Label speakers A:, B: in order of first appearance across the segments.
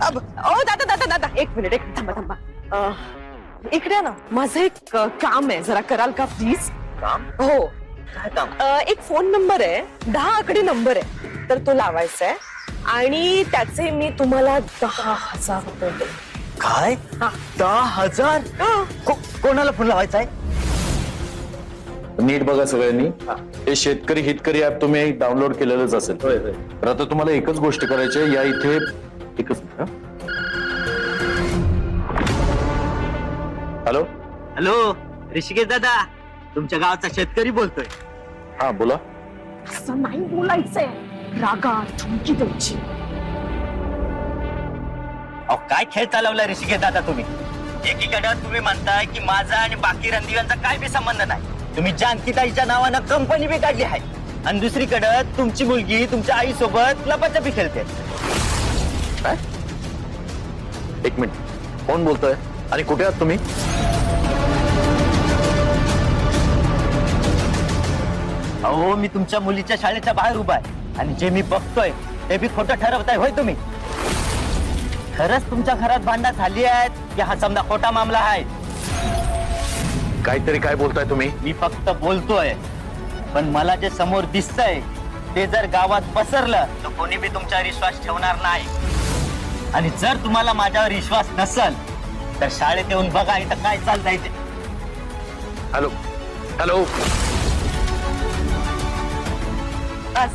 A: ओ दादा दादा दादा एक मिनिट एक थांबा थांबा इकडे ना माझं एक काम आहे जरा कराल का प्लीज
B: काम
A: हो
B: काय काम
A: एक फोन नंबर आहे 10 आकडी नंबर आहे तर तो लावायचा आहे आणि त्याचे मी तुम्हाला 10,000 रुपये देईन.
B: काय
A: हा.
B: 10,000 कोणाला फोन लावायचा आहे?
C: नीट बघा सगळ्यांनी हे शेतकरी हितकरी ऍप तुम्ही डाउनलोड केलेलंच असेल तर आता तुम्हाला एकच गोष्ट करायची आहे या इथे एकच हॅलो
B: हॅलो ऋषिकेश दादा तुमच्या गावाचा शेतकरी बोलतोय.
C: हा बोला
A: असं नाही बोलायचंय रागात धमकी द्यायची
B: अहो काय खेळ चालवलाय ऋषिकेश दादा तुम्ही? एकीकडे तुम्ही म्हणताय की माझा आणि बाकी रणदिव्यांचा काय बी संबंध नाही. तुम्ही जानकीताईच्या नावानं कंपनी बी काढली आहे आणि दुसरीकडे तुमची मुलगी तुमच्या आई सोबत लपाछपी खेळते.
C: काय एक मिनिट कोण बोलतोय आणि कुठे आहात तुम्ही?
B: अहो मी तुमच्या मुलीच्या शाळेच्या बाहेर उभा आहे आणि जे मी बघतोय ते बी खोटं ठरवताय होय तुम्ही? खरंच तुमच्या घरात भांडणं झाली आहेत की हा समजा खोटा मामला आहे?
C: काहीतरी काय बोलताय तुम्ही?
B: मी फक्त बोलतोय पण मला जे समोर दिसतंय ते जर गावात पसरलं तर कोणी बी तुमच्यावर विश्वास ठेवणार नाही. आणि जर तुम्हाला माझ्यावर विश्वास नसेल तर शाळेत येऊन बघा इथं काय चालतंय ते.
C: हॅलो हॅलो
A: बस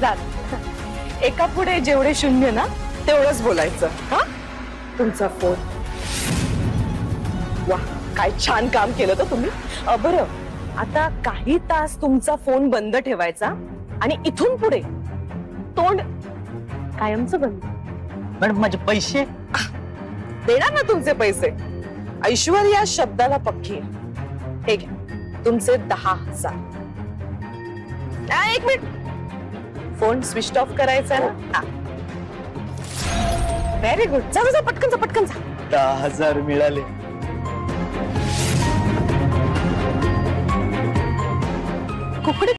A: झालं एका पुढे जेवढे शून्य ना तेवढंच बोलायचं हा तुमचा फोन वा काय छान काम केलं तर तुम्ही बरं आता काही तास तुमचा फोन बंद ठेवायचा आणि इथून पुढे तोंड कायमचं बंद.
B: मॅडम माझे पैसे
A: देणार ना तुमचे पैसे ऐश्वर्या शब्दाला पक्की आहे. हे घ्या तुमचे 10,000. एक मिनिट फोन स्विच ऑफ करायचा ना. व्हेरी गुड जा जा पटकन जा पटकन जा.
B: 10,000 मिळाले.
A: कुकडे